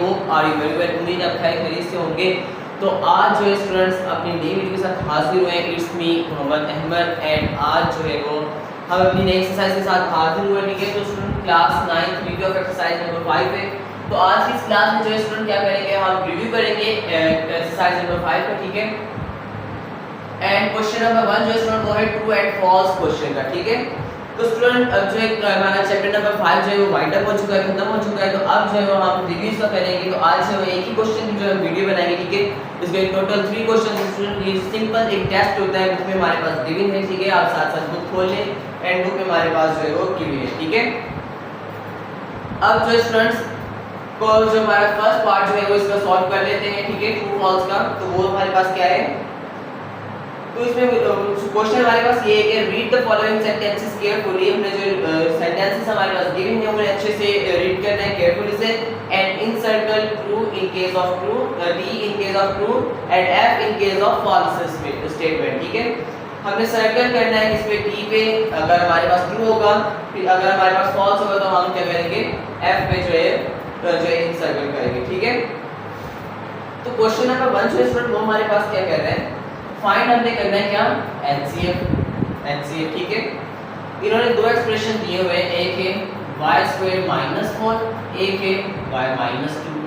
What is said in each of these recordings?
Hope are you very well, उम्मीद आप खैरियत से होंगे। तो आज जो है स्टूडेंट्स अपनी नई वीडियो के साथ हाजिर हुए हैं। It's me Mohammad Ahmed and आज जो है वो हम अपनी नई एक्सरसाइज के साथ हाजिर हुए। ठीक है, तो student class 9 video of exercise number 5 है। तो आज की इस क्लास में जो है स्टूडेंट क्या करेंगे, हम रिव्यू करेंगे एक्सरसाइज नंबर 5 का। ठीक है, एंड क्वेश्चन नंबर 1 जो है स्टूडेंट वो है ट्रू एंड फॉल्स क्वेश्चन का। ठीक है, तो स्टूडेंट अब जो है हमारा चैप्टर नंबर 5 जो है वो वाइंड अप हो चुका है, खत्म हो चुका है। तो अब जो है वो हम रिव्यू इसका करेंगे। तो आज जो है एक ही क्वेश्चन की जो है वीडियो बनाएंगे। ठीक है, इसके टोटल 3 क्वेश्चन स्टूडेंट, ये सिंपल एक टेस्ट होता है, बुक में हमारे पास गिवन है। ठीक है, आप साथ साथ बुक खोल लें एंड बुक में हमारे पास जो है वो गिवन है। ठीक है, अब जो स्टूडेंट्स को जो हमारा फर्स्ट पार्ट जो है वो इसका सॉल्व कर लेते हैं। ठीक है, ट्रू फॉल्स का। तो वो हमारे पास क्या है, तो इसमें क्वेश्चन हमारे पास ये है कि read the following sentences carefully. हमने जो सेंटेंसेस हमारे पास गिवन है उन्हें अच्छे से रीड करना है केयरफुली से। And in circle true in case of true, T in case of true and F in case of false statement. ठीक है, हमने सर्कल करना है इस पे टी पे अगर हमारे पास ट्रू होगा, फिर अगर हमारे पास फॉल्स होगा तो हम क्या करेंगे, एफ पे जो है इन सर्कल करेंगे। ठीक है, तो क्वेश्चन नंबर 1 जो स्टूडेंट वो हमारे पास क्या कह रहे हैं, फाइंड हमने करना है क्या, एचसीएफ। ठीक है, इन्होंने दो एक्सप्रेशन दिए हुए हैं, एक है y² - 4, एक है y - 2।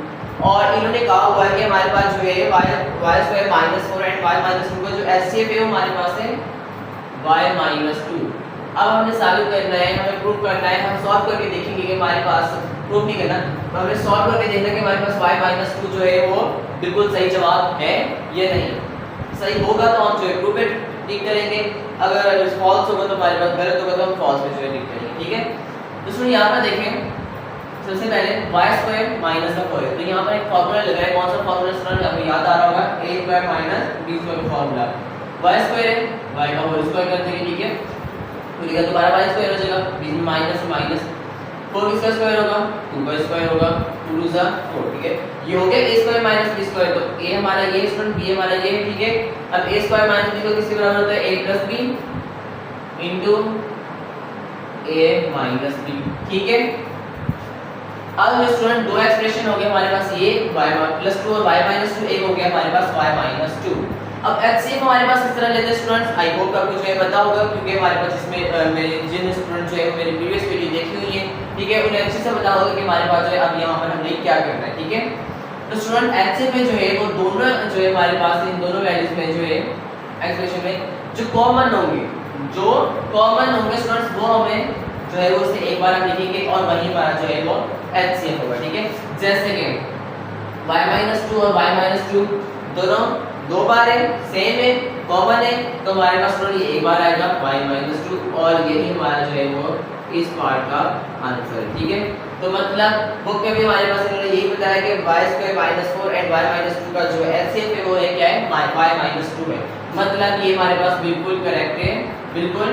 और इन्होंने कहा हुआ है कि हमारे पास जो है y² - 4 एंड y - 2 का जो एचसीएफ है वो हमारे पास है y - 2। अब हमने साबित करना है, हमें प्रूव करना है। हम सॉल्व करके देखेंगे कि हमारे पास, प्रूव नहीं करना, हमें सॉल्व करके देखना कि हमारे पास y - 2 जो है वो बिल्कुल सही जवाब है या नहीं। सही होगा तो हम जो है ट्रू पे टिक करेंगे, अगर फॉल्स होगा तो हमारे पास गलत होगा तो हम फॉल्स पे जो है टिक करेंगे। ठीक है, तो सुनिए यहाँ पर देखें, सबसे पहले y² - 4 है, तो यहाँ पर एक फार्मूला लगा है। कौन सा फार्मूला स्टूडेंट आपको याद आ रहा होगा, a² - b² का फार्मूला। y² है, y का होल स्क्वायर कर देंगे। ठीक है, तो लिखा दोबारा y² हो जाएगा, बीच में माइनस माइनस, 4 किसका स्क्वायर होगा, 2 का स्क्वायर होगा, 2 2 जा 4। ठीक है, ये हो गया a² - b²। तो a हमारा ये स्टूडेंट, b हमारा ये है। ठीक है, अब a² - b को किसके बराबर होता है, a + b into a - b। ठीक है, अब स्टूडेंट दो एक्सप्रेशन हो गए हमारे पास, ये y + 2 और y - 2, एक हो गया हमारे पास y - 2। अब एचसीएफ हमारे पास इस तरह लेते हैं स्टूडेंट्स, आई होप आपको जो है पता होगा, क्योंकि हमारे पास इसमें मेरे जिन स्टूडेंट जो है वो मेरी प्रीवियस वीडियो देखी हुई है। ठीक है, उन्हें अच्छे से पता होगा कि हमारे पास जो है अब यहाँ पर हमने क्या करना है। ठीक है, तो स्टूडेंट एचसीएफ में जो है वो दोनों जो है हमारे पास इन दोनों वैल्यूज में जो है एक्सप्रेशन में जो कॉमन होंगे स्टूडेंट्स, वो हमें जो है वो उससे एक बार हम लिखेंगे और वही हमारा जो है वो एचसीएफ होगा। ठीक है, जैसे कि y - 2 और y - 2 दोनों दो बार है, सेम है, कॉमन है, तो हमारे पास ये एक बार आएगा y - 2 और यही हमारा जो है वो इस पार्ट का आंसर है। ठीक है, तो मतलब बुक में भी हमारे पास इन्होंने यही बताया कि y² - 4 एंड y - 2 का जो एचसीएफ है वो है क्या है, y - 2 है। मतलब ये हमारे पास बिल्कुल करेक्ट है, बिल्कुल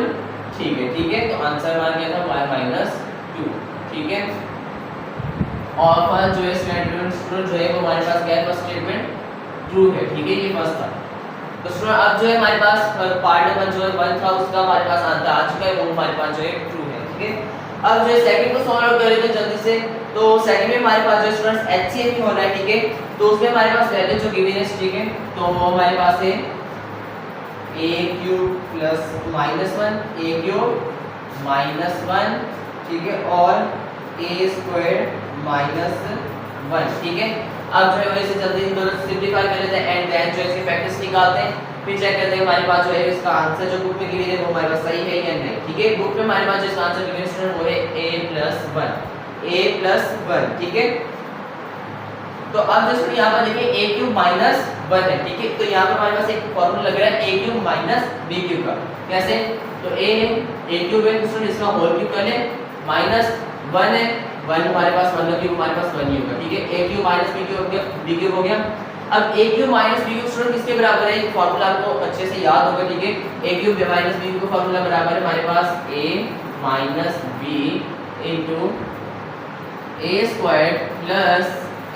ठीक है। ठीक है, तो आंसर हमारा क्या था, y - 2। ठीक है, और फर्स्ट जो है स्टेटमेंट जो है वो हमारे पास क्या है, फर्स्ट स्टेटमेंट ट्रू है। ठीक है, ये फर्स्ट था। तो स्टूडेंट अब जो है हमारे पास पार्ट नंबर जो है 1 था उसका हमारे पास आंसर आ चुका है, वो हमारे पास जो है ट्रू है। ठीक है, अब जो है सेकंड को सॉल्व आउट करेंगे जल्दी से। तो सेकंड में हमारे पास जो स्टूडेंट्स एचसीएफ ही होना है। ठीक है, तो उसमें हमारे पास वैल्यू जो गिवन है, ठीक है, तो वो हमारे पास है a³ + -1 ठीक है, और a² - 1। ठीक है, अब जो है वैसे जल्दी इन दोनों सिंपलीफाई कर लेते हैं एंड देन जो है इसके फैक्टर्स निकालते हैं, फिर चेक करते हैं हमारे पास जो है इसका आंसर जो बुक में गिवन है वो हमारे पास सही है या नहीं। ठीक है, बुक में हमारे पास जो इसका आंसर गिवन है वो है a+1। ठीक है, तो अब जैसे यहाँ पर देखिए a³ - 1 है। ठीक है, तो यहाँ पर हमारे पास एक फार्मूला लग रहा है a³ - b³ का। कैसे, तो a³ है, तो इसका होल क्यूब कर लें, -1 है, 1 हमारे पास 1 क्यूब हमारे पास 1 ही होगा। ठीक है, a³ - b³ हो गया, b³ हो गया। अब a³ - b³ स्टूडेंट किसके बराबर है, ये फार्मूला आपको अच्छे से याद होगा। ठीक है, a³ - b³ का फार्मूला बराबर है हमारे पास a - b * a² +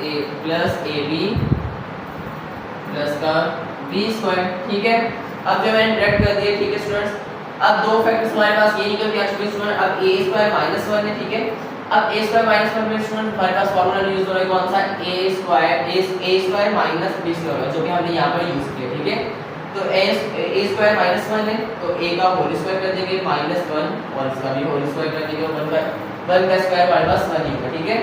ab का b²। ठीक है, अब जो मैंने डायरेक्ट कर दिया। ठीक है स्टूडेंट्स, अब दो फैक्टर्स हमारे पास ये निकल के आ चुके हैं स्टूडेंट। अब a² - 1 है। ठीक है, अब a स्क्वायर माइनस वन में स्टूडेंट हमारे पास फार्मूला यूज हो रहा है कौन सा, a square minus b square, जो कि हमने यहाँ पर यूज किया, ठीक है। तो a स्क्वायर माइनस वन है तो a का होल स्क्वायर कर देंगे माइनस वन और इसका भी होल स्क्वायर कर देंगे, वन का स्क्वायर हमारे पास वन ही होगा, ठीक है।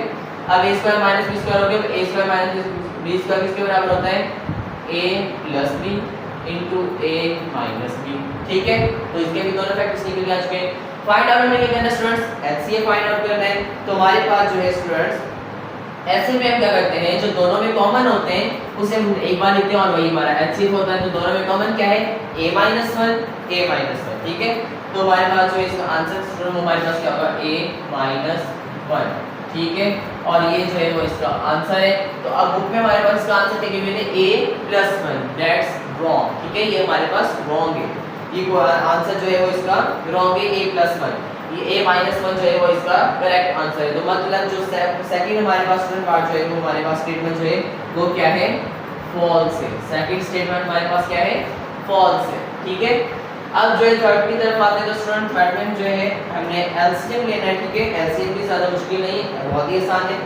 अब a square minus b square हो गया, a square minus b square किसके बराबर होता है, a plus b into a minus b, ठीक है। तो इसके भी दोनों फैक्टर्स निकल आ चुके हैं। फाइंड आउट में क्या करना है स्टूडेंट्स, एलसीएम फाइंड आउट करना है। तो हमारे पास जो है स्टूडेंट्स ऐसे में हम क्या करते हैं, जो दोनों में कॉमन होते हैं उसे हम एक बार लिखते हैं और वही हमारा एलसीएम होता है। तो दोनों में कॉमन क्या है, a माइनस वन, ठीक है। तो हमारे पास जो इसका आंसर स्टूडेंट हमारे पास क्या होगा, a माइनस वन, ठीक है। और ये जो है वो इसका आंसर है। तो अब बुक में हमारे पास इसका आंसर क्या गिवन है, a plus one, that's wrong, ठीक है। ये हमारे पास रॉन्ग है, ये आंसर जो है वो इसका रॉन्ग है, a प्लस वन। ये a माइनस वन जो है वो इसका करेक्ट आंसर है। तो मतलब जो सेकंड हमारे पास स्टूडेंट पार्ट जो है वो हमारे पास स्टेटमेंट जो है वो क्या है, फॉल्स है। सेकंड स्टेटमेंट हमारे पास क्या है, फॉल्स है, ठीक है। अब जो है थर्ड की तरफ आते हैं। तो स्टूडेंट थर्ड में जो है हमने एलसीएम लेना है, ठीक है। एलसीएम भी ज्यादा मुश्किल नहीं है, बहुत ही आसान है।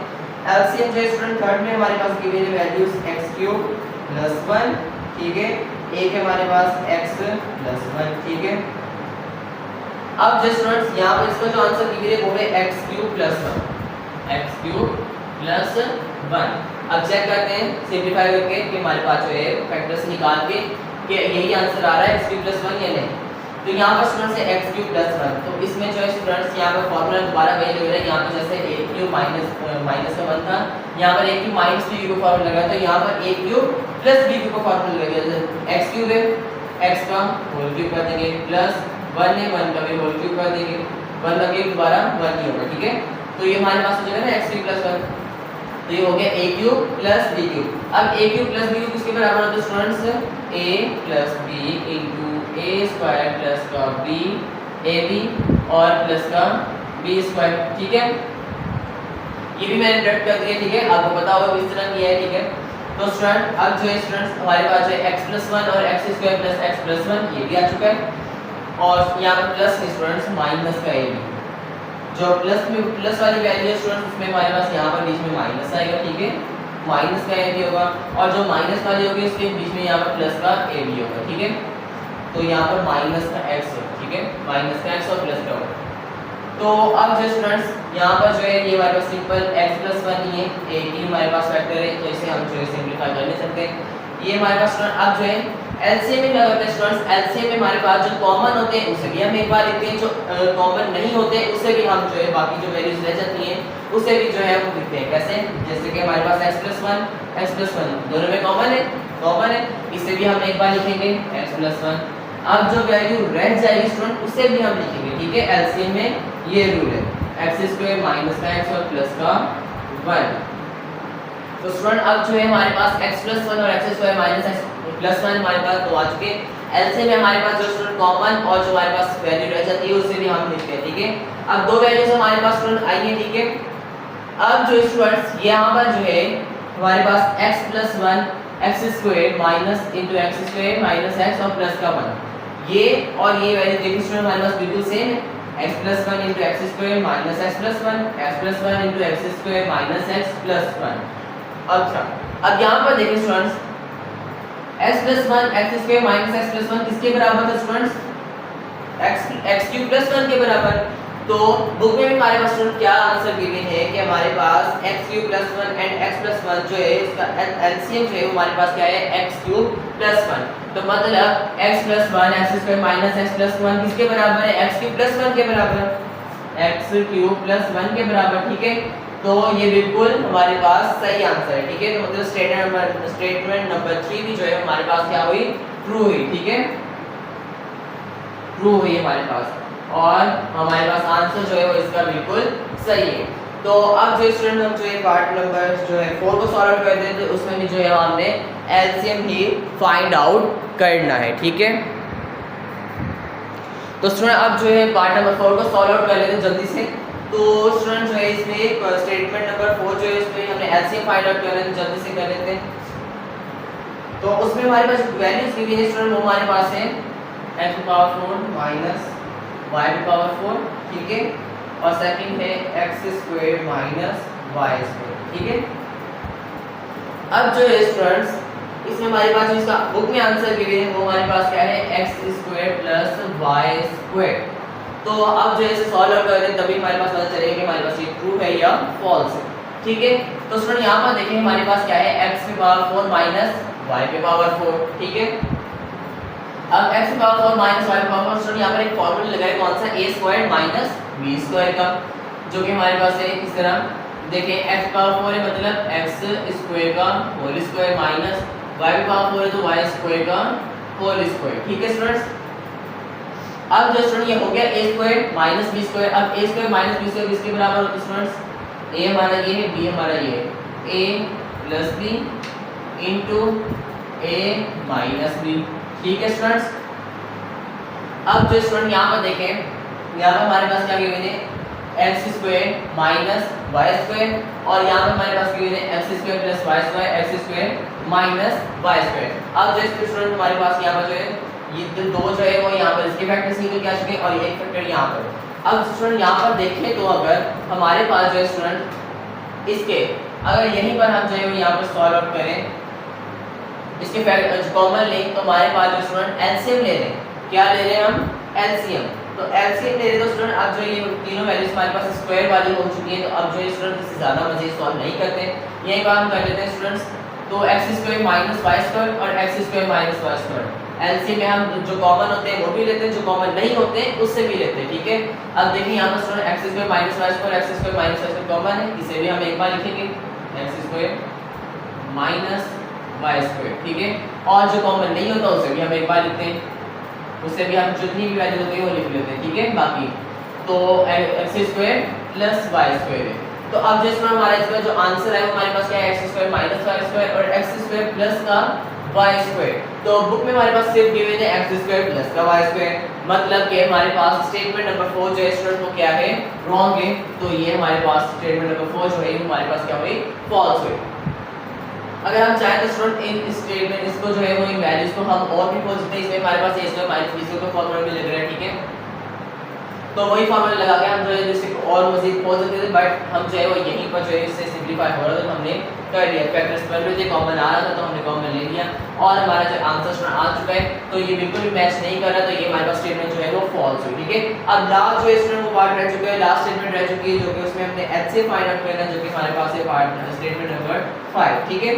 एलसीएम जो है स्टूडेंट थर्ड में हमारे पास गिवन है वैल्यूज x³ + 1, ठीक है। एक है हमारे पास x + 1, ठीक है। अब जो स्टूडेंट्स यहां पर इसका जो आंसर गिवन है वो है x³ + 1, x³ + 1। अब चेक करते हैं सिंपलीफाई करके कि हमारे पास जो है फैक्टर्स निकाल के कि यही आंसर आ रहा है x³ + 1 या नहीं। तो यहाँ पर स्टूडेंट्स है x³ + 1। तो इसमें जो है स्टूडेंट्स यहाँ पर फॉर्मूला दोबारा वही लग रहा है। यहाँ पर जैसे a³ माइनस का 1 था, यहाँ पर a³ माइनस b का फॉर्मूला लगा, तो यहाँ पर a³ + b का फॉर्मूला लग गया। जैसे x³ है, x का होल क्यूब कर देंगे, प्लस 1 है, 1 का भी होल क्यूब कर देंगे, 1 का क्यूब दोबारा 1 ही होगा, ठीक है। तो ये हमारे पास हो जाएगा ना x³ + 1। तो ये हो गया a³ + b³। अब a³ + b³ किसके बराबर होता है students, a + b into a² plus का b ab और प्लस का b², ठीक है। ये भी मैंने डट कर दिया, ठीक है। आपको पता होगा किस तरह किया है, ठीक है। तो स्टूडेंट अब जो है स्टूडेंट्स हमारे पास जो है x + 1 और x² + x + 1 ये भी आ चुका है। और यहाँ पर प्लस स्टूडेंट्स माइनस का ab, जो प्लस में प्लस वाली वैल्यू है स्टूडेंट्स उसमें हमारे पास यहाँ पर बीच में माइनस आएगा, ठीक है। माइनस का ab होगा और जो माइनस वाली होगी उसके बीच में यहाँ पर प्लस का ab होगा, ठीक है। तो यहाँ पर माइनस का x होगा, ठीक है। माइनस का x और प्लस का होगा। तो अब जो स्टूडेंट्स यहाँ पर जो है ये हमारे पास सिंपल x + 1 ही है, एक ही हमारे पास फैक्टर है, तो इसे हम जो है सिंपलीफाई कर नहीं सकते। ये हमारे पास स्टूडेंट अब जो है एलसीएम में क्या होता है स्टूडेंट्स, एलसीएम में हमारे पास जो कॉमन होते हैं उसे भी हम एक बार लिखते हैं, जो कॉमन नहीं होते उसे भी हम जो है बाकी जो वैल्यूज रह जाती हैं उसे भी जो है हम लिखते हैं। कैसे, जैसे कि हमारे पास x + 1 दोनों में कॉमन है, इसे भी हम एक बार लिखेंगे x + 1। अब जो वैल्यू रह जाएगी स्टूडेंट उसे भी हम लिखेंगे, ठीक है। एलसीएम में ये रूल है, x² माइनस का x और प्लस का 1। तो स्टूडेंट अब जो है हमारे पास x + 1 और x² माइनस x + 1 हमारे पास दो आ चुके हैं। एलसीएम में हमारे पास जो स्टूडेंट कॉमन और जो हमारे पास वैल्यू रह जाती है उसे भी हम लिखते हैं, ठीक है। अब दो वैल्यूज हमारे पास स्टूडेंट आई है, ठीक है। अब जो स्टूडेंट्स यहाँ पर जो है हमारे पास x + 1 x² minus into x² minus x और प्लस का 1, ये और ये वैल्यू देखिए स्टूडेंट हमारे पास बिल्कुल सेम है। x + 1 into x² minus x + 1, x + 1 into x² minus x + 1। अच्छा, अब यहाँ पर देखिए students x + 1 x² minus x + 1 किसके बराबर था स्टूडेंट्स, x³ + 1 के बराबर। तो बुक में भी हमारे पास स्टूडेंट क्या आंसर गिवन है कि हमारे पास x³ + 1 एंड x + 1 जो है इसका एलसीएम जो है हमारे पास क्या है x³ + 1। तो मतलब x + 1 x² माइनस x + 1 किसके बराबर है, x³ + 1 के बराबर, x³ + 1 के बराबर, ठीक है। तो ये बिल्कुल हमारे पास सही आंसर है, ठीक है। तो मतलब स्टेटमेंट नंबर 3 भी जो है हमारे पास क्या हुई, ट्रू हुई, ठीक है, ट्रू हुई हमारे पास। और हमारे पास आंसर जो है वो इसका बिल्कुल सही है। तो अब जो स्टूडेंट हम जो है पार्ट नंबर जो है 4 को सॉल्व आउट करते हैं, तो उसमें भी जो है हमने एलसीएम ही फाइंड आउट करना है, ठीक है। तो स्टूडेंट अब जो है पार्ट नंबर 4 को सॉल्व आउट कर लेते हैं जल्दी से। तो स्टूडेंट जो है इसमें स्टेटमेंट नंबर 4 जो है इसमें हमने एलसीएम फाइंड आउट करना है, जल्दी से कर लेते हैं। तो उसमें हमारे पास वैल्यूज गिवन है स्टूडेंट, वो हमारे पास है x⁴ माइनस y⁴, ठीक है। और सेकंड है x square minus Y square, ठीक है। अब जो है स्टूडेंट्स इसमें हमारे पास इसका बुक में आंसर गिवन है वो हमारे पास क्या है x square plus Y square. तो अब जो है इसे सॉल्व आउट करें तभी हमारे पास पता चलेगा कि हमारे पास ये ट्रू है या फॉल्स है, ठीक है। तो स्टूडेंट यहाँ पर देखें हमारे पास क्या है x की पावर 4 माइनस y की पावर 4, ठीक है। अब x की पावर 4 माइनस y की पावर 4 स्टूडेंट यहाँ पर एक फॉर्मूला लगाए कौन सा a square minus b square का, जो कि हमारे पास है इस तरह देखिए x पावर 4 है मतलब x स्क्वायर का होल स्क्वायर माइनस y की पावर 4 है तो y स्क्वायर का होल स्क्वायर, ठीक है स्टूडेंट्स। अब जो स्टूडेंट ये हो गया a square minus b square. अब a square minus b square किसके बराबर होता है स्टूडेंट्स, a हमारा ये है b हमारा ये है a plus b into a minus b, ठीक है स्टूडेंट्स। अब जो स्टूडेंट यहाँ पर देखें यहाँ पर हमारे पास क्या गिवन है x square minus Y square और यहाँ पर हमारे पास गिवन है x square plus Y square x square minus Y square. अब जो स्टूडेंट हमारे पास यहाँ पर जो है ये दो जो है वो यहाँ पर इसके फैक्टर्स निकल के आ चुके हैं और ये एक फैक्टर यहाँ पर। अब स्टूडेंट यहाँ पर देखें तो अगर हमारे पास जो है स्टूडेंट इसके अगर यहीं पर हम जो है यहाँ पर सॉल्व आउट करें इसके फैक्टर कॉमन लें तो हमारे पास जो स्टूडेंट एलसीएम ले रहे हैं, क्या ले रहे हैं हम एलसीएम। तो एलसीएम ले रहे तो स्टूडेंट अब जो ये तीनों वैल्यूज हमारे पास स्क्वायर वाली हो चुकी है तो अब जो है स्टूडेंट इससे ज़्यादा मज़ीद सॉल्व नहीं करते, यही बात हम कर लेते हैं स्टूडेंट्स। तो x square minus Y square और x square minus Y square LCM में हम जो कॉमन होते हैं वो भी लेते हैं, जो कॉमन नहीं होते हैं उससे भी लेते हैं, ठीक है। अब देखिए यहाँ पर student x square minus Y square x square minus Y square common है, इसे भी हम एक बार लिखेंगे x square minus Y square, ठीक है। और जो कॉमन नहीं होता उसे भी हम एक बार लिखते हैं, उससे भी हम जितनी भी वैल्यू होती है वो लिख लेते हैं, ठीक है। बाकी तो x square plus Y square है। तो अब जिसमें हमारा इसका जो आंसर है हमारे पास क्या है x square minus Y square और एक्स स्क्वायर प्लस का वाई स्क्वायर। तो बुक में हमारे पास सिर्फ गिवन है एक्स स्क्वायर प्लस का वाई स्क्वायर, मतलब कि हमारे पास स्टेटमेंट नंबर 4 जो है स्टूडेंट वो क्या है रॉन्ग है। तो ये हमारे पास स्टेटमेंट नंबर 4 जो है हमारे पास क्या हुई फॉल्स हुई। अगर हम चाहें तो स्टूडेंट इन स्टेटमेंट इसको जो है वो इन वैल्यूज को हम और भी खोल सकते हैं। इसमें हमारे पास a square minus b square का फॉर्मूला भी लग रहा है, ठीक है। तो वही फॉर्मूला लगा के हम जो है जिससे और मजीद खोल सकते थे, बट हम जो है वो यहीं पर जो है इससे सिंपलीफाई हो रहा था तो हमने कर लिया। फैक्टर्स पर जो कॉमन आ रहा था तो हमने कॉमन ले लिया और हमारा जो आंसर आ चुका है। तो ये बिल्कुल भी मैच नहीं कर रहा, तो ये हमारे पास स्टेटमेंट जो है वो फॉल्स हुई, ठीक है। अब लास्ट जो स्टूडेंट वो पार्ट रह चुका है, लास्ट स्टेटमेंट रह चुकी है जो कि उसमें हमने एच से फाइंड आउट करना है, जो कि हमारे पास है पार्ट स्टेटमेंट नंबर 5, ठीक है।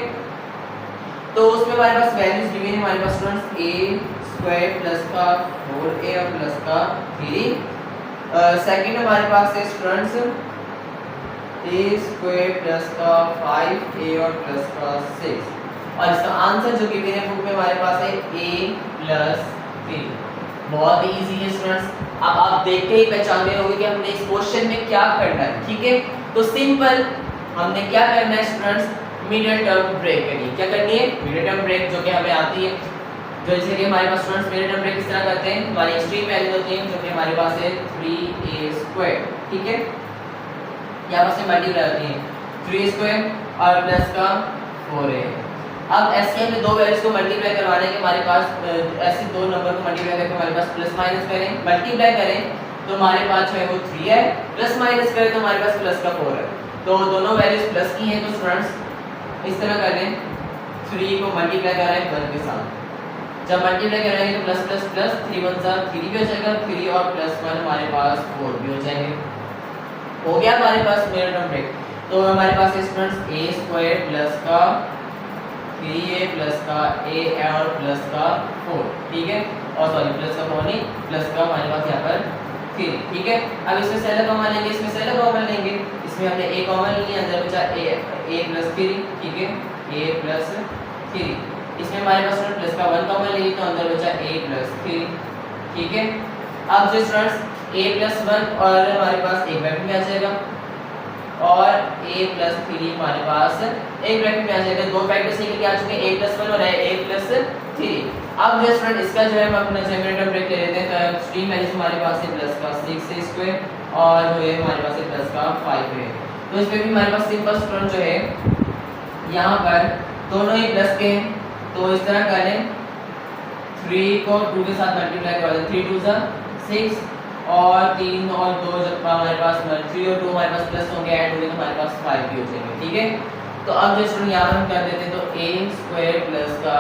तो उसमें हमारे पास वैल्यूज गिवन है हमारे पास स्टूडेंट्स a स्क्वायर प्लस का 4a और प्लस का 3। सेकंड हमारे पास है स्टूडेंट्स a स्क्वायर प्लस का 5a और प्लस का 6 और इसका आंसर जो गिवन है बुक में हमारे पास है a प्लस 3। बहुत ही इजी है स्टूडेंट्स, अब आप देख के ही पहचान गए होंगे कि हमने इस क्वेश्चन में क्या करना है, ठीक है। तो सिंपल हमने क्या करना है स्टूडेंट्स मिडिल टर्म ब्रेक करनी है। क्या करनी है मिडिल टर्म ब्रेक, जो कि हमें आती है। जैसे कि हमारे पास स्टूडेंट्स मिडिल टर्म ब्रेक किस तरह करते हैं, हमारी एक्सट्रीम वैल्यू होती है जो कि हमारे पास है 3a स्क्वायर, ठीक है। यहाँ पर से मल्टीप्लाई होती है 3 स्क्वायर और प्लस का 4a। अब एससीएम में दो वैल्यूज को मल्टीप्लाई करवाने के हमारे पास ऐसे दो नंबर को मल्टीप्लाई करके हमारे पास प्लस माइनस करें, मल्टीप्लाई करें तो हमारे पास जो है वो 3 है, प्लस माइनस करें तो हमारे पास प्लस का 4 है। तो दोनों वैल्यूज प्लस की हैं तो स्टूडेंट्स इस तरह कर लें 3 को मल्टीप्लाई कर रहे हैं 1 के साथ, जब मल्टीप्लाई करेंगे तो प्लस प्लस प्लस 3 1 जा 3 भी हो जाएगा, 3 और प्लस 1 हमारे पास 4 भी हो जाएंगे। हो गया हमारे पास मिडिल टर्म ब्रेक। तो हमारे पास स्टूडेंट्स a स्क्वायर प्लस का 3a प्लस का a और प्लस का 4, ठीक है। और सॉरी प्लस का 4 नहीं प्लस का हमारे पास यहाँ पर 3, ठीक है। अब इसमें से अलग कॉमन लेंगे, इसमें से अलग कॉमन लेंगे, इसमें हमने a कॉमन लिया, अंदर बचा a प्लस 3, ठीक है a प्लस 3। इसमें हमारे पास प्लस का 1 कॉमन लिए तो अंदर बचा a प्लस 3, ठीक है। अब जो स्टूडेंट्स a प्लस 1 और हमारे पास एक ब्रैकेट में आ जाएगा और a प्लस 3 हमारे पास एक ब्रैकेट में आ जाएगा। दो फैक्टर्स निकल के आ चुके हैं a प्लस 1 और a प्लस 3। अब जो स्टूडेंट इसका जो है हम अपना जनरेटर ब्रेक ले लेते हैं। तो एक्सट्रीम वैल्यूज हमारे पास है प्लस का 6 स्क्वायर और जो है हमारे पास है प्लस का 5 है। तो इसमें भी हमारे पास सिंपल स्टूडेंट जो है यहाँ पर दोनों ही प्लस के हैं, तो इस तरह करें 3 को 2 के साथ मल्टीप्लाई कर दें, 3 2 जा 6 और 3 और 2 जब हमारे पास 3 और 2 हमारे पास प्लस होंगे, ऐड होंगे तो हमारे पास 5 भी हो जाएंगे, ठीक है। तो अब जो स्टूडेंट यहाँ पर हम कर देते हैं, तो a स्क्वायर प्लस का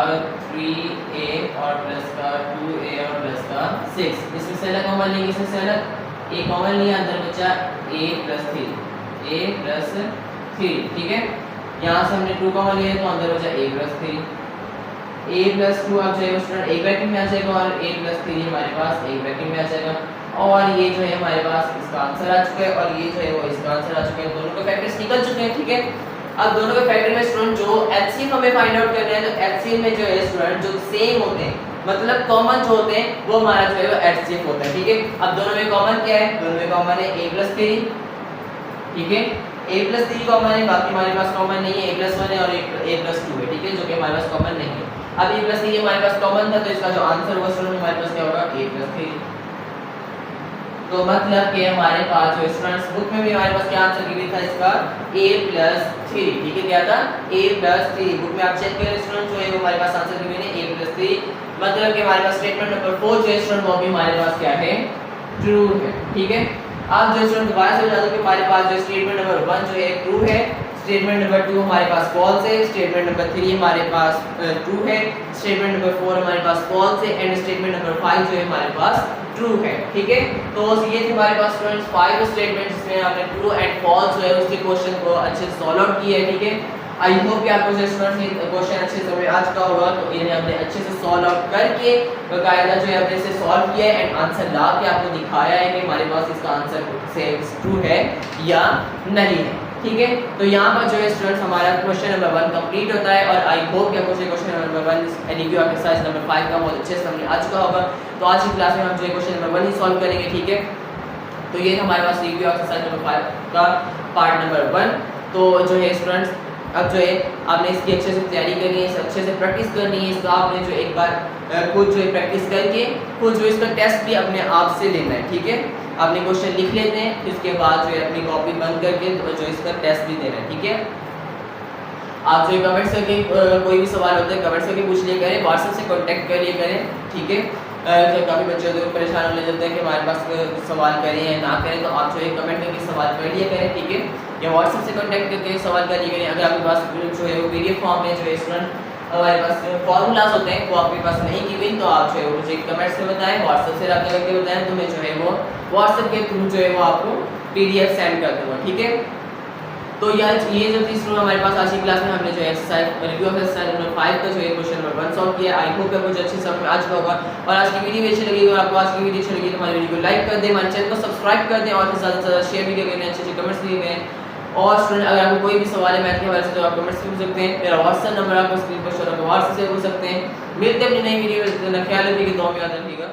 3a और प्लस का 2a और प्लस का 6, इसमें से अलग कॉमन लेंगे, इसमें से अलग a कॉमन लिया, अंदर बचा a प्लस 3, ठीक है। यहाँ से हमने 2 कॉमन लिया तो अंदर बचा a प्लस 3, a प्लस 2 अब जो है स्टूडेंट एक ब्रैकेट में आ जाएगा और a प्लस 3 हमारे पास एक ब्रैकेट में आ जाएगा, और ये जो है हमारे पास इसका आंसर आ चुका है और ये जो है वो इसका आंसर आ चुका है, दोनों के फैक्टर्स निकल चुके हैं, ठीक है। अब दोनों के फैक्टर में स्टूडेंट जो एचसीएफ हमें फाइंड आउट करना है, तो एचसीएफ में जो है स्टूडेंट जो सेम होते हैं, मतलब कॉमन जो होते हैं वो हमारा जो है वो एचसीएफ होता है, ठीक है। अब दोनों में कॉमन क्या है, दोनों में कॉमन है a प्लस 3, ठीक है, a प्लस 3 कॉमन है, बाकी हमारे पास कॉमन नहीं है, a प्लस 1 है और a प्लस 2 है, ठीक है, जो कि हमारे पास कॉमन नहीं है। अब a प्लस 3 हमारे पास कॉमन था, तो इसका जो आंसर होगा स्टूडेंट हमारे पास क्या होगा, a प्लस 3। तो मतलब कि हमारे पास जो स्टूडेंट्स बुक में भी हमारे पास क्या आंसर गिवन था इसका, a प्लस 3, ठीक है, क्या था, a प्लस 3। बुक में आप चेक करें स्टूडेंट, जो है वो हमारे पास आंसर गिवन है a प्लस 3, मतलब कि हमारे पास स्टेटमेंट नंबर 4 जो है स्टूडेंट वो भी हमारे पास क्या है, ट्रू है, ठीक है। अब जो स्टूडेंट दोबारा से बता दूं कि हमारे पास जो स्टेटमेंट नंबर 1 जो है ट्रू है, स्टेटमेंट नंबर 2 हमारे पास फॉल्स है, स्टेटमेंट नंबर 3 हमारे पास ट्रू है, स्टेटमेंट नंबर 4 हमारे पास फॉल्स है, एंड स्टेटमेंट नंबर 5 जो है हमारे पास ट्रू है, ठीक है। तो ये थे हमारे पास स्टूडेंट्स 5 स्टेटमेंट्स जिसमें आपने ट्रू एंड फॉल्स जो है उसके क्वेश्चन को अच्छे से सॉल्व आउट किया है, ठीक है। आई होप कि आपको जो स्टूडेंट्स ये क्वेश्चन अच्छे से समझ आ चुका होगा, तो इन्हें हमने अच्छे से सॉल्व आउट करके बकायदा जो है हमने इसे सॉल्व किया है एंड आंसर ला के आपको दिखाया है कि हमारे पास इसका आंसर से ट्रू है या नहीं है, ठीक है। तो यहाँ पर जो है स्टूडेंट्स हमारा क्वेश्चन नंबर 1 कंप्लीट होता है, और आई होप कि आपको क्वेश्चन नंबर 1 एलईक्यू एक्सरसाइज नंबर 5 का बहुत अच्छे से समझ आ चुका होगा। तो आज की क्लास में हम जो है क्वेश्चन नंबर 1 ही सॉल्व करेंगे, ठीक है। तो ये हमारे पास रिव्यू एक्सरसाइज नंबर 5 का पार्ट नंबर 1। तो जो है स्टूडेंट्स अब जो है आपने इसकी अच्छे से तैयारी करनी है, अच्छे से प्रैक्टिस करनी है, इसका आपने जो एक बार खुद जो है प्रैक्टिस करके खुद जो इसका टेस्ट भी अपने आप से लेना है, ठीक है। आपने क्वेश्चन लिख लेते हैं, फिर उसके बाद जो है अपनी कॉपी बंद करके जो इसका टेस्ट भी देना है, ठीक है। आप जो कमेंट्स करके कोई भी सवाल होता है कमेंट्स करके पूछ लिया करें, व्हाट्सएप से कांटेक्ट कर लिया करें, ठीक है। तो काफ़ी बच्चे तो परेशान होने लगते हैं कि हमारे पास सवाल करें या ना करें, तो आप जो है कमेंट करके सवाल कर लिया करें, ठीक है, या व्हाट्सएप से कांटेक्ट करके सवाल कर लिया करें। अगर आपके पास जो है वो पीडीएफ फॉर्म में जो है स्टूडेंट हमारे पास फॉर्मूलाज होते हैं वो आपके पास नहीं गिवन, तो आप जो है वो मुझे कमेंट्स में बताएं, व्हाट्सएप से रब्ता करके बताएं, तो मैं जो है वो व्हाट्सएप के थ्रू जो है वो आपको पीडीएफ सेंड कर दूँगा, ठीक है। तो यार ये जो थी स्टूडेंट हमारे पास आज की क्लास में हमने जो exercise review of exercise number 5 का जो है क्वेश्चन नंबर 1 सॉल्व किया। आई होप आपको अच्छी समझ में आ चुका होगा, और आज की वीडियो अच्छी लगी और आपको आज की वीडियो अच्छी लगी तो हमारी वीडियो को लाइक कर दें, हमारे चैनल को सब्सक्राइब कर दें, और ज़्यादा से ज़्यादा शेयर भी करें, अच्छे अच्छे कमेंट्स दिए गए। और स्टूडेंट अगर आपको कोई भी सवाल है मैथ के हवाले से तो आप कमेंट्स में पूछ सकते हैं, मेरा व्हाट्सएप नंबर आपको स्क्रीन पर शो हो रहा है, व्हाट्सएप से पूछ सकते हैं। मिलते हैं अपनी नई वीडियो में, ख्याल रखिएगा, दुआ में याद रखिएगा।